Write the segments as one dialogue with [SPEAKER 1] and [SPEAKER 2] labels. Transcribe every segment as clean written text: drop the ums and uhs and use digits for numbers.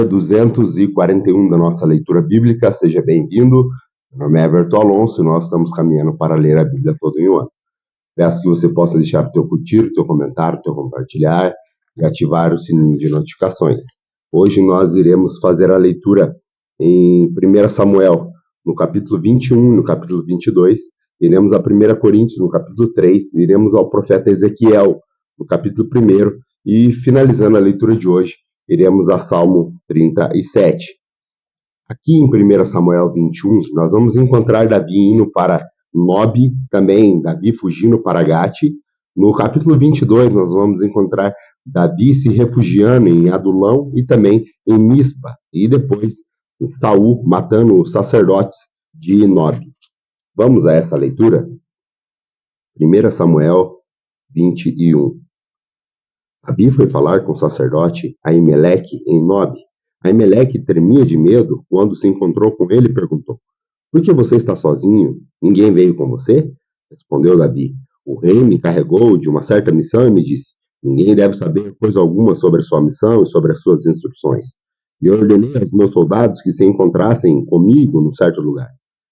[SPEAKER 1] 241 da nossa leitura bíblica, seja bem-vindo. Meu nome é Everton Alonso e nós estamos caminhando para ler a Bíblia todo em um ano. Peço que você possa deixar o teu curtir, o teu comentário, o teu compartilhar e ativar o sininho de notificações. Hoje nós iremos fazer a leitura em 1 Samuel, no capítulo 21, no capítulo 22, iremos a 1 Coríntios, no capítulo 3, iremos ao profeta Ezequiel, no capítulo 1, e finalizando a leitura de hoje, iremos a Salmo 37. Aqui em 1 Samuel 21, nós vamos encontrar Davi indo para Nob, também Davi fugindo para Gate. No capítulo 22, nós vamos encontrar Davi se refugiando em Adulão e também em Mispa. E depois, Saul matando os sacerdotes de Nob. Vamos a essa leitura? 1 Samuel 21. Davi foi falar com o sacerdote Aimeleque em Nob. Aimeleque tremia de medo quando se encontrou com ele e perguntou: "Por que você está sozinho? Ninguém veio com você?" Respondeu Davi: "O rei me carregou de uma certa missão e me disse: ninguém deve saber coisa alguma sobre a sua missão e sobre as suas instruções. E ordenei aos meus soldados que se encontrassem comigo num certo lugar.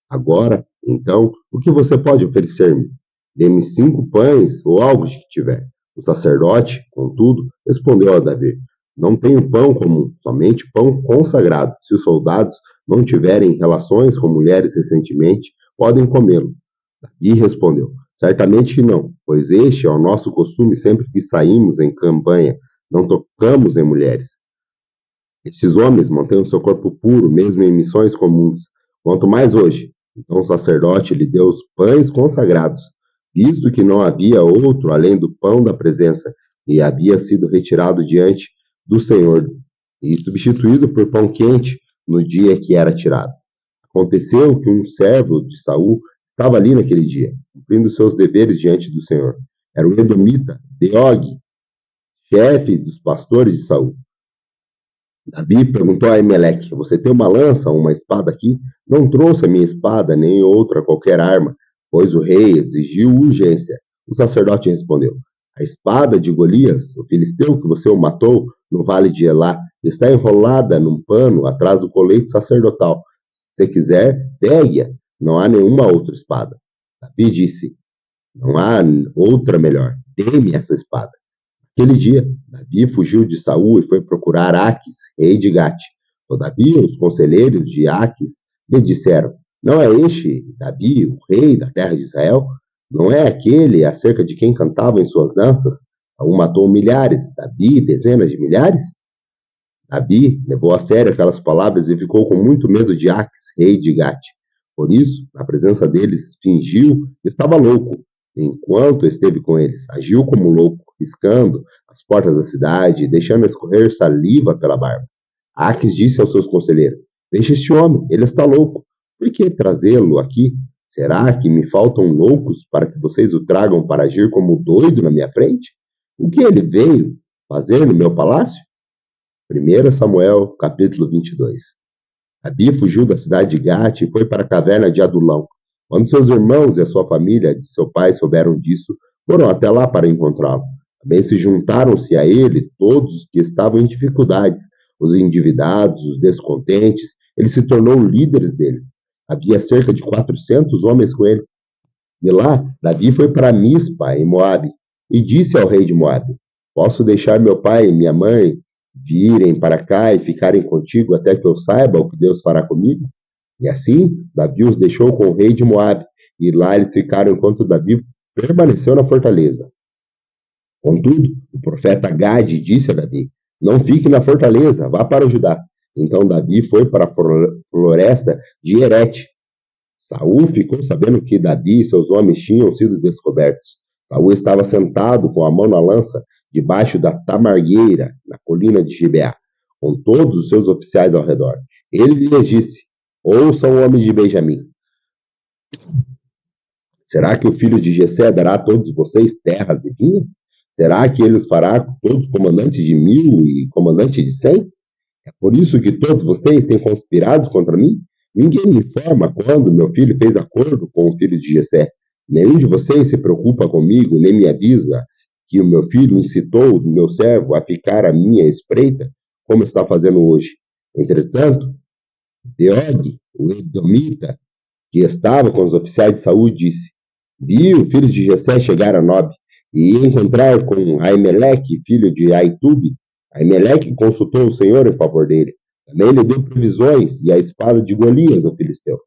[SPEAKER 1] Agora, então, o que você pode oferecer-me? Dê-me 5 pães ou algo de que tiver." O sacerdote, contudo, respondeu a Davi: "Não tenho pão comum, somente pão consagrado. Se os soldados não tiverem relações com mulheres recentemente, podem comê-lo." Davi respondeu: "Certamente que não, pois este é o nosso costume sempre que saímos em campanha. Não tocamos em mulheres. Esses homens mantêm o seu corpo puro, mesmo em missões comuns, quanto mais hoje." Então o sacerdote lhe deu os pães consagrados, visto que não havia outro além do pão da presença, e havia sido retirado diante do Senhor, e substituído por pão quente no dia que era tirado. Aconteceu que um servo de Saul estava ali naquele dia, cumprindo seus deveres diante do Senhor. Era o edomita Doeg, chefe dos pastores de Saul. Davi perguntou a Aimeleque: "Você tem uma lança ou uma espada aqui?" "Não trouxe a minha espada, nem outra qualquer arma, pois o rei exigiu urgência." O sacerdote respondeu: "A espada de Golias, o filisteu que você o matou no vale de Elá, está enrolada num pano atrás do colete sacerdotal. Se quiser, pegue-a. Não há nenhuma outra espada." Davi disse: "Não há outra melhor. Dê-me essa espada." Aquele dia, Davi fugiu de Saul e foi procurar Aquis, rei de Gate. Todavia, os conselheiros de Aquis lhe disseram: "Não é este Davi, o rei da terra de Israel? Não é aquele acerca de quem cantavam em suas danças? Saul matou milhares, Davi dezenas de milhares?" Davi levou a sério aquelas palavras e ficou com muito medo de Aquis, rei de Gate. Por isso, na presença deles, fingiu que estava louco. Enquanto esteve com eles, agiu como louco, riscando as portas da cidade e deixando escorrer saliva pela barba. Aquis disse aos seus conselheiros: "Deixe este homem, ele está louco. Por que trazê-lo aqui? Será que me faltam loucos para que vocês o tragam para agir como doido na minha frente? O que ele veio fazer no meu palácio?" 1 Samuel, capítulo 22. Davi fugiu da cidade de Gate e foi para a caverna de Adulão. Quando seus irmãos e a sua família de seu pai souberam disso, foram até lá para encontrá-lo. Também se juntaram-se a ele todos os que estavam em dificuldades, os endividados, os descontentes. Ele se tornou líder deles. Havia cerca de 400 homens com ele. De lá, Davi foi para Mispa, em Moabe, e disse ao rei de Moabe: "Posso deixar meu pai e minha mãe virem para cá e ficarem contigo até que eu saiba o que Deus fará comigo?" E assim, Davi os deixou com o rei de Moabe, e lá eles ficaram enquanto Davi permaneceu na fortaleza. Contudo, o profeta Gade disse a Davi: "Não fique na fortaleza, vá para o Judá." Então Davi foi para a floresta de Herete. Saul ficou sabendo que Davi e seus homens tinham sido descobertos. Saul estava sentado com a mão na lança, debaixo da tamargueira, na colina de Gibeá, com todos os seus oficiais ao redor. Ele lhes disse: "Ouçam, homens de Benjamim. Será que o filho de Jessé dará a todos vocês terras e vinhas? Será que ele os fará todos comandantes de 1000 e comandantes de 100? É por isso que todos vocês têm conspirado contra mim? Ninguém me informa quando meu filho fez acordo com o filho de Jessé. Nenhum de vocês se preocupa comigo, nem me avisa que o meu filho incitou o meu servo a ficar à minha espreita, como está fazendo hoje. Entretanto, Doeg, o edomita, que estava com os oficiais de saúde, disse: Vi o filho de Jessé chegar a Nob e encontrar com Aimeleque, filho de Aitube. Aimeleque consultou o Senhor em favor dele. Também lhe deu provisões e a espada de Golias, o filisteu.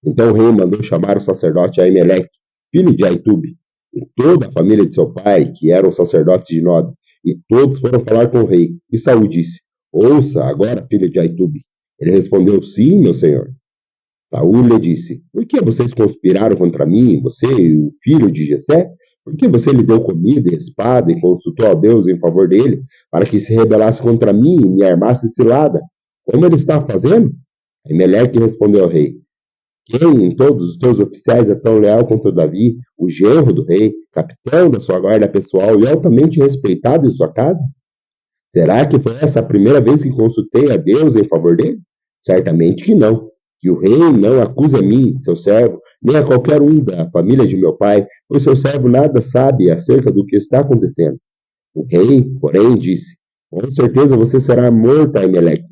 [SPEAKER 1] Então o rei mandou chamar o sacerdote Aimeleque, filho de Aitube, e toda a família de seu pai, que eram sacerdotes de Nob, e todos foram falar com o rei. E Saul disse: Ouça agora, filho de Aitube. Ele respondeu: Sim, meu senhor. Saul lhe disse: Por que vocês conspiraram contra mim, você e o filho de Jessé? Por que você lhe deu comida e espada e consultou a Deus em favor dele, para que se rebelasse contra mim e me armasse cilada? Como ele está fazendo? Emelec respondeu ao rei: Quem em todos os teus oficiais é tão leal contra Davi, o genro do rei, capitão da sua guarda pessoal e altamente respeitado em sua casa? Será que foi essa a primeira vez que consultei a Deus em favor dele? Certamente que não. Que o rei não acuse a mim, seu servo, nem a qualquer um da família de meu pai, pois seu servo nada sabe acerca do que está acontecendo. O rei, porém, disse: Com certeza você será morto, Aimeleque,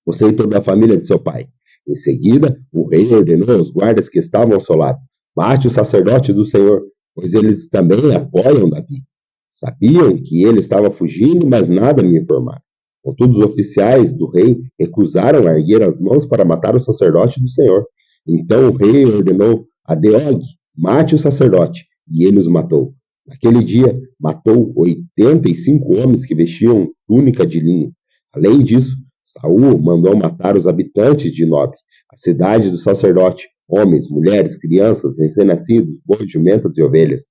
[SPEAKER 1] você e toda a família de seu pai. Em seguida, o rei ordenou aos guardas que estavam ao seu lado: Mate o sacerdote do Senhor, pois eles também apoiam Davi. Sabiam que ele estava fugindo, mas nada me informaram. Contudo, os oficiais do rei recusaram erguer as mãos para matar o sacerdote do Senhor. Então o rei ordenou a Doeg: Mate o sacerdote, e ele os matou. Naquele dia, matou 85 homens que vestiam túnica de linho. Além disso, Saul mandou matar os habitantes de Nob, a cidade do sacerdote, homens, mulheres, crianças, recém-nascidos, bois, jumentas e ovelhas.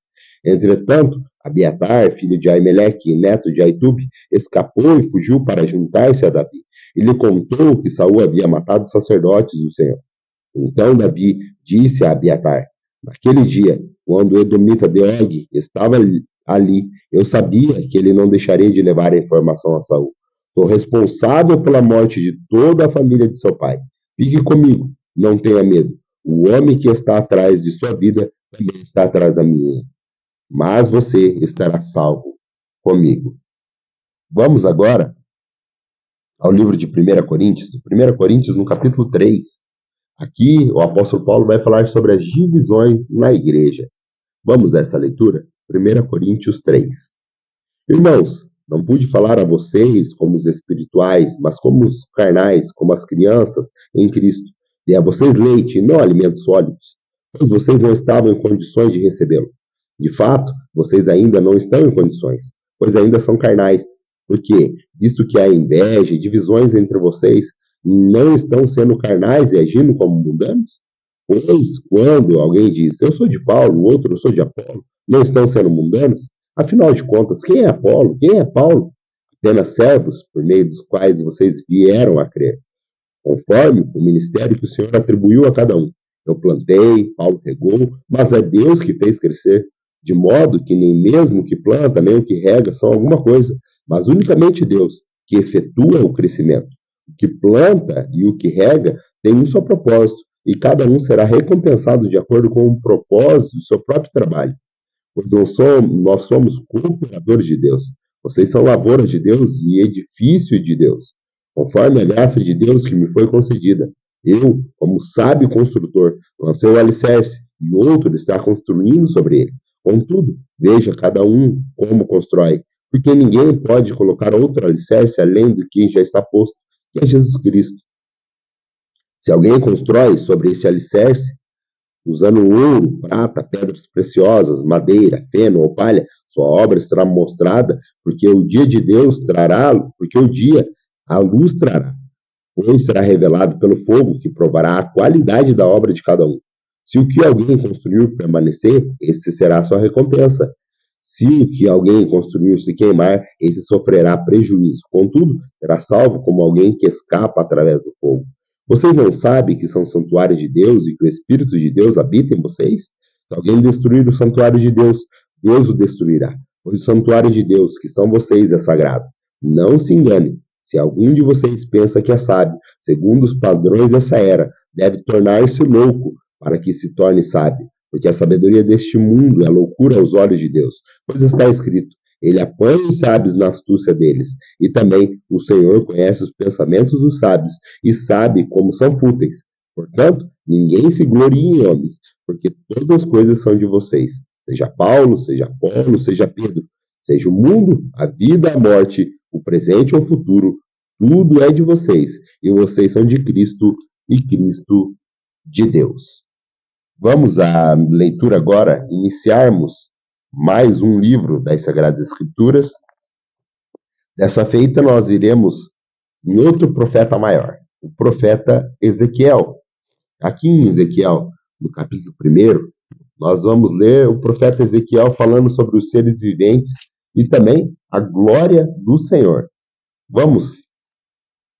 [SPEAKER 1] Entretanto, Abiatar, filho de Aimeleque e neto de Aitube, escapou e fugiu para juntar-se a Davi. E lhe contou que Saul havia matado os sacerdotes do Senhor. Então Davi disse a Abiatar: Naquele dia, quando o edomita Doeg estava ali, eu sabia que ele não deixaria de levar a informação a Saul. Sou responsável pela morte de toda a família de seu pai. Fique comigo, não tenha medo. O homem que está atrás de sua vida também está atrás da minha. Mas você estará salvo comigo. Vamos agora ao livro de 1 Coríntios. 1 Coríntios, no capítulo 3. Aqui, o apóstolo Paulo vai falar sobre as divisões na igreja. Vamos a essa leitura? 1 Coríntios 3. Irmãos, não pude falar a vocês como os espirituais, mas como os carnais, como as crianças em Cristo. Dei a vocês leite e não alimentos sólidos, pois vocês não estavam em condições de recebê-lo. De fato, vocês ainda não estão em condições, pois ainda são carnais. Porque, visto que há inveja e divisões entre vocês, não estão sendo carnais e agindo como mundanos? Pois, quando alguém diz, eu sou de Paulo, o outro, eu sou de Apolo, não estão sendo mundanos? Afinal de contas, quem é Apolo? Quem é Paulo? Apenas servos, por meio dos quais vocês vieram a crer, conforme o ministério que o Senhor atribuiu a cada um. Eu plantei, Paulo regou, mas é Deus que fez crescer, de modo que nem mesmo o que planta, nem o que rega são alguma coisa, mas unicamente Deus, que efetua o crescimento. O que planta e o que rega têm um só propósito, e cada um será recompensado de acordo com o propósito do seu próprio trabalho. Pois nós somos cooperadores de Deus. Vocês são lavouras de Deus e edifício de Deus, conforme a graça de Deus que me foi concedida. Eu, como sábio construtor, lancei o alicerce e outro está construindo sobre ele. Contudo, veja cada um como constrói, porque ninguém pode colocar outro alicerce além do que já está posto, que é Jesus Cristo. Se alguém constrói sobre esse alicerce, usando ouro, prata, pedras preciosas, madeira, feno ou palha, sua obra será mostrada, porque o dia de Deus trará, porque o dia a luz trará, pois será revelado pelo fogo que provará a qualidade da obra de cada um. Se o que alguém construiu permanecer, esse será a sua recompensa. Se o que alguém construiu se queimar, esse sofrerá prejuízo. Contudo, será salvo como alguém que escapa através do fogo. Vocês não sabem que são santuário de Deus e que o Espírito de Deus habita em vocês? Se alguém destruir o santuário de Deus, Deus o destruirá. Pois o santuário de Deus, que são vocês, é sagrado. Não se engane. Se algum de vocês pensa que é sábio, segundo os padrões dessa era, deve tornar-se louco para que se torne sábio. Porque a sabedoria deste mundo é loucura aos olhos de Deus. Pois está escrito, Ele apanha os sábios na astúcia deles. E também o Senhor conhece os pensamentos dos sábios e sabe como são fúteis. Portanto, ninguém se glorie em homens, porque todas as coisas são de vocês. Seja Paulo, seja Apolo, seja Pedro, seja o mundo, a vida, a morte, o presente ou o futuro, tudo é de vocês, e vocês são de Cristo, e Cristo de Deus. Vamos à leitura agora, iniciarmos mais um livro das Sagradas Escrituras. Dessa feita, nós iremos em outro profeta maior, o profeta Ezequiel. Aqui em Ezequiel, no capítulo 1, nós vamos ler o profeta Ezequiel falando sobre os seres viventes e também a glória do Senhor. Vamos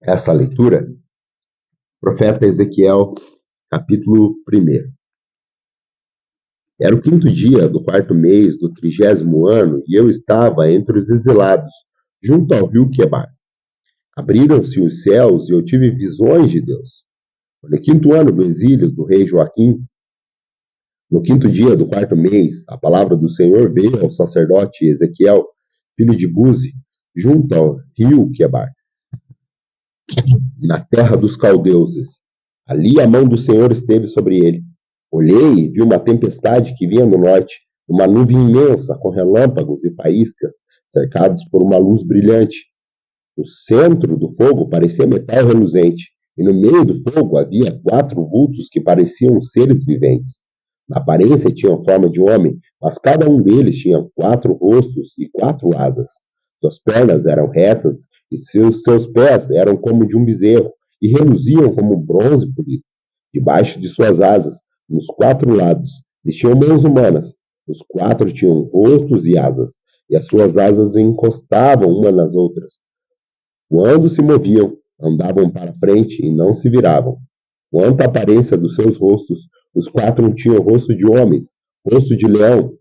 [SPEAKER 1] a essa leitura? Profeta Ezequiel, capítulo 1. Era o 5º dia do 4º mês do 30º ano, e eu estava entre os exilados, junto ao rio Quebar. Abriram-se os céus e eu tive visões de Deus. No 5º ano do exílio do rei Joaquim, no 5º dia do 4º mês, a palavra do Senhor veio ao sacerdote Ezequiel, filho de Buzi, junto ao rio Quebar, na terra dos caldeuses. Ali a mão do Senhor esteve sobre ele. Olhei e vi uma tempestade que vinha do norte, uma nuvem imensa com relâmpagos e faíscas, cercados por uma luz brilhante. O centro do fogo parecia metal reluzente, e no meio do fogo havia 4 vultos que pareciam seres viventes. Na aparência tinham forma de homem, mas cada um deles tinha 4 rostos e 4 asas. Suas pernas eram retas e seus pés eram como de um bezerro, e reluziam como bronze polido. Debaixo de suas asas, nos 4 lados, eles tinham mãos humanas. Os 4 tinham rostos e asas, e as suas asas encostavam umas nas outras. Quando se moviam, andavam para frente e não se viravam. Quanto à aparência dos seus rostos, os 4 tinham rosto de homens, rosto de leão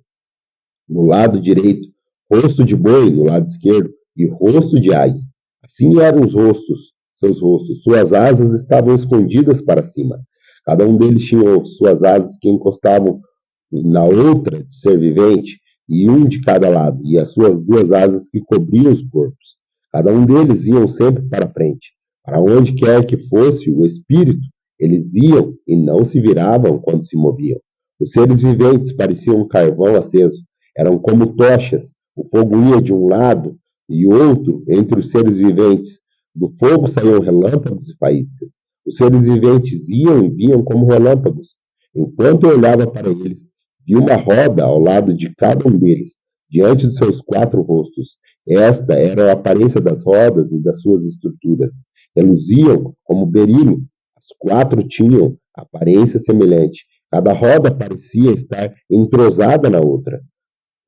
[SPEAKER 1] no lado direito, rosto de boi no lado esquerdo e rosto de águia. Assim eram os rostos, seus rostos. Suas asas estavam escondidas para cima. Cada um deles tinha suas asas que encostavam na outra de ser vivente, e um de cada lado, e as suas 2 asas que cobriam os corpos. Cada um deles iam sempre para frente. Para onde quer que fosse o espírito, eles iam e não se viravam quando se moviam. Os seres viventes pareciam um carvão aceso. Eram como tochas. O fogo ia de um lado e outro entre os seres viventes. Do fogo saíam relâmpagos e faíscas. Os seres viventes iam e vinham como relâmpagos. Enquanto eu olhava para eles, vi uma roda ao lado de cada um deles, diante de seus 4 rostos. Esta era a aparência das rodas e das suas estruturas. Reluziam como berilo. As 4 tinham aparência semelhante. Cada roda parecia estar entrosada na outra.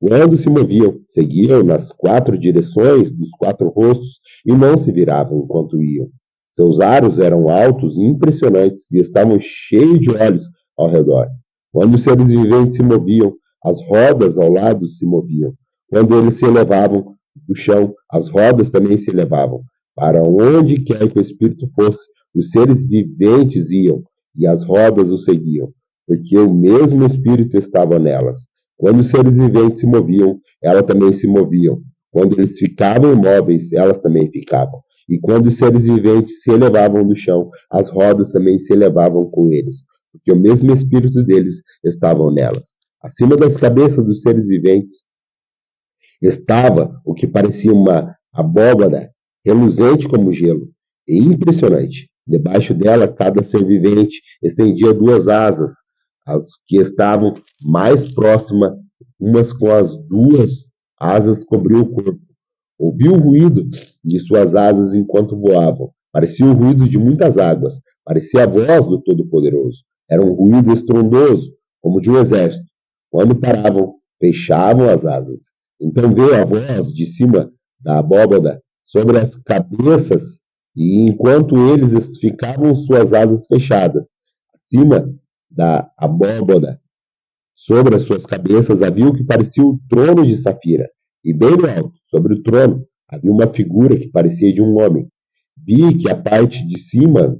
[SPEAKER 1] Quando se moviam, seguiam nas 4 direções dos 4 rostos e não se viravam enquanto iam. Seus aros eram altos e impressionantes e estavam cheios de olhos ao redor. Quando os seres viventes se moviam, as rodas ao lado se moviam. Quando eles se elevavam do chão, as rodas também se elevavam. Para onde quer que o espírito fosse, os seres viventes iam, e as rodas o seguiam, porque o mesmo espírito estava nelas. Quando os seres viventes se moviam, elas também se moviam. Quando eles ficavam imóveis, elas também ficavam. E quando os seres viventes se elevavam do chão, as rodas também se elevavam com eles, porque o mesmo espírito deles estava nelas. Acima das cabeças dos seres viventes estava o que parecia uma abóbora, reluzente como gelo, e impressionante. Debaixo dela, cada ser vivente estendia 2 asas, as que estavam mais próximas, umas com as 2 asas cobriam o corpo. Ouvi o ruído de suas asas enquanto voavam. Parecia o ruído de muitas águas. Parecia a voz do Todo-Poderoso. Era um ruído estrondoso, como de um exército. Quando paravam, fechavam as asas. Então veio a voz de cima da abóbada sobre as cabeças, e enquanto eles ficavam suas asas fechadas, acima da abóbada, sobre as suas cabeças havia o que parecia o trono de safira, e bem no alto, sobre o trono, havia uma figura que parecia de um homem. Vi que a parte de cima,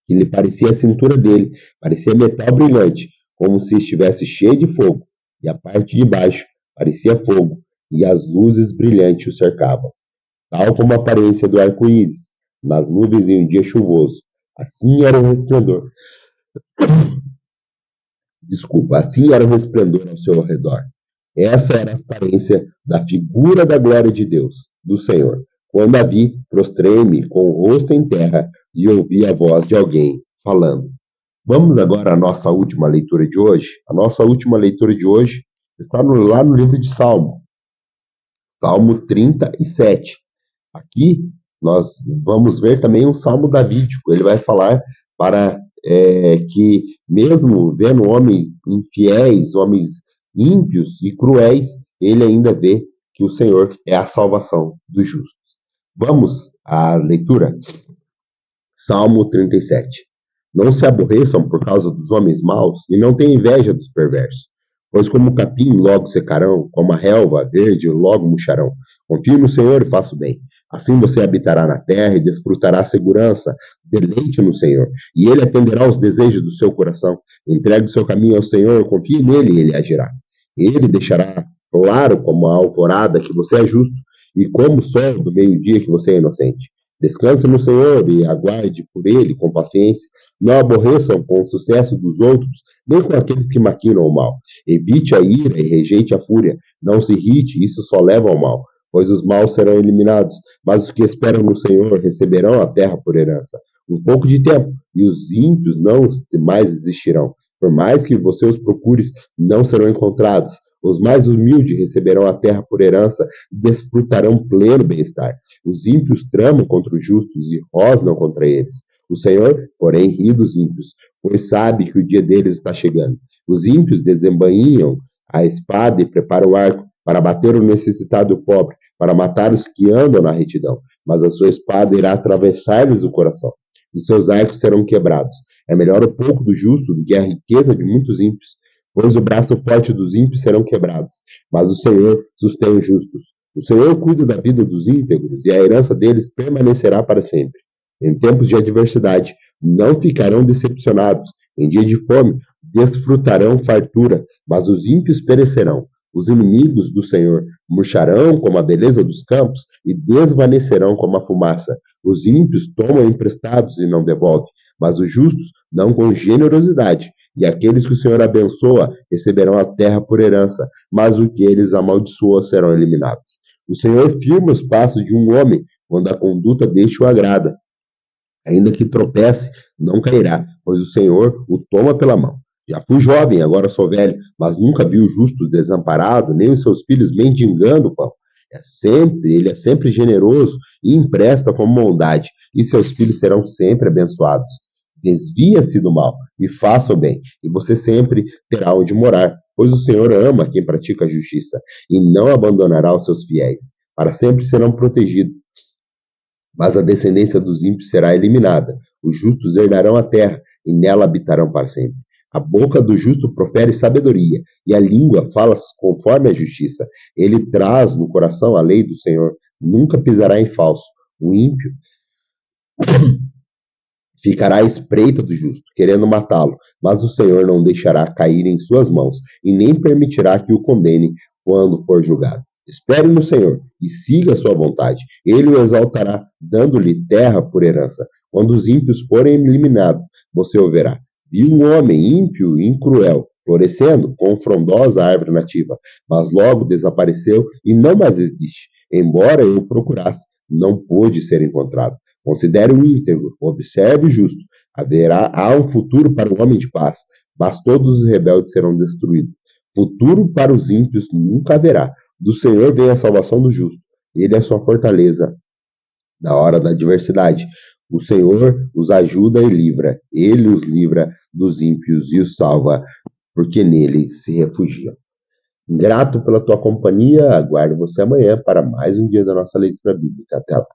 [SPEAKER 1] que lhe parecia a cintura dele, parecia metal brilhante, como se estivesse cheio de fogo, e a parte de baixo parecia fogo, e as luzes brilhantes o cercavam, tal como a aparência do arco-íris nas nuvens em um dia chuvoso. Assim era o resplendor. Desculpa, assim era o resplendor ao seu redor. Essa era a aparência da figura da glória de Deus, do Senhor. Quando a vi, prostrei-me com o rosto em terra e ouvi a voz de alguém falando. Vamos agora à nossa última leitura de hoje. A nossa última leitura de hoje está lá no livro de Salmo, Salmo 37. Aqui nós vamos ver também um salmo davídico. Ele vai falar para que, mesmo vendo homens infiéis, homens ímpios e cruéis, ele ainda vê que o Senhor é a salvação dos justos. Vamos à leitura. Salmo 37. Não se aborreçam por causa dos homens maus e não tenham inveja dos perversos. Pois como o capim logo secarão, como a relva verde logo murcharão. Confie no Senhor e faça o bem. Assim você habitará na terra e desfrutará a segurança. Deleite no Senhor, e Ele atenderá aos desejos do seu coração. Entregue o seu caminho ao Senhor, confie nele e Ele agirá. Ele deixará claro como a alvorada que você é justo, e como o sol do meio-dia que você é inocente. Descanse no Senhor e aguarde por Ele com paciência. Não aborreçam com o sucesso dos outros, nem com aqueles que maquinam o mal. Evite a ira e rejeite a fúria. Não se irrite, isso só leva ao mal, pois os maus serão eliminados, mas os que esperam no Senhor receberão a terra por herança. Um pouco de tempo, e os ímpios não mais existirão. Por mais que você os procure, não serão encontrados. Os mais humildes receberão a terra por herança e desfrutarão pleno bem-estar. Os ímpios tramam contra os justos e rosnam contra eles. O Senhor, porém, ri dos ímpios, pois sabe que o dia deles está chegando. Os ímpios desembainham a espada e preparam o arco para bater o necessitado e o pobre, para matar os que andam na retidão. Mas a sua espada irá atravessar-lhes o coração, e seus arcos serão quebrados. É melhor o pouco do justo do que a riqueza de muitos ímpios, pois o braço forte dos ímpios serão quebrados, mas o Senhor sustém os justos. O Senhor cuida da vida dos íntegros, e a herança deles permanecerá para sempre. Em tempos de adversidade, não ficarão decepcionados. Em dia de fome, desfrutarão fartura, mas os ímpios perecerão. Os inimigos do Senhor murcharão como a beleza dos campos e desvanecerão como a fumaça. Os ímpios tomam emprestados e não devolvem, mas os justos dão com generosidade. E aqueles que o Senhor abençoa receberão a terra por herança, mas os que eles amaldiçoam serão eliminados. O Senhor firma os passos de um homem quando a conduta deste o agrada. Ainda que tropece, não cairá, pois o Senhor o toma pela mão. Já fui jovem, agora sou velho, mas nunca vi o justo desamparado, nem os seus filhos mendigando o pão. Ele é sempre generoso e empresta com bondade, e seus filhos serão sempre abençoados. Desvia-se do mal e faça o bem, e você sempre terá onde morar, pois o Senhor ama quem pratica a justiça, e não abandonará os seus fiéis. Para sempre serão protegidos, mas a descendência dos ímpios será eliminada. Os justos herdarão a terra e nela habitarão para sempre. A boca do justo profere sabedoria, e a língua fala conforme a justiça. Ele traz no coração a lei do Senhor, nunca pisará em falso. O ímpio ficará à espreita do justo, querendo matá-lo, mas o Senhor não deixará cair em suas mãos, e nem permitirá que o condene quando for julgado. Espere no Senhor e siga a sua vontade. Ele o exaltará, dando-lhe terra por herança. Quando os ímpios forem eliminados, você o verá. Vi um homem ímpio e cruel, florescendo com frondosa árvore nativa, mas logo desapareceu e não mais existe. Embora eu procurasse, não pôde ser encontrado. Considere o íntegro, observe o justo. Há um futuro para o homem de paz, mas todos os rebeldes serão destruídos. Futuro para os ímpios nunca haverá. Do Senhor vem a salvação do justo. Ele é a sua fortaleza na hora da adversidade. O Senhor os ajuda e livra. Ele os livra dos ímpios e os salva, porque nele se refugiam. Grato pela tua companhia. Aguardo você amanhã para mais um dia da nossa leitura bíblica. Até lá.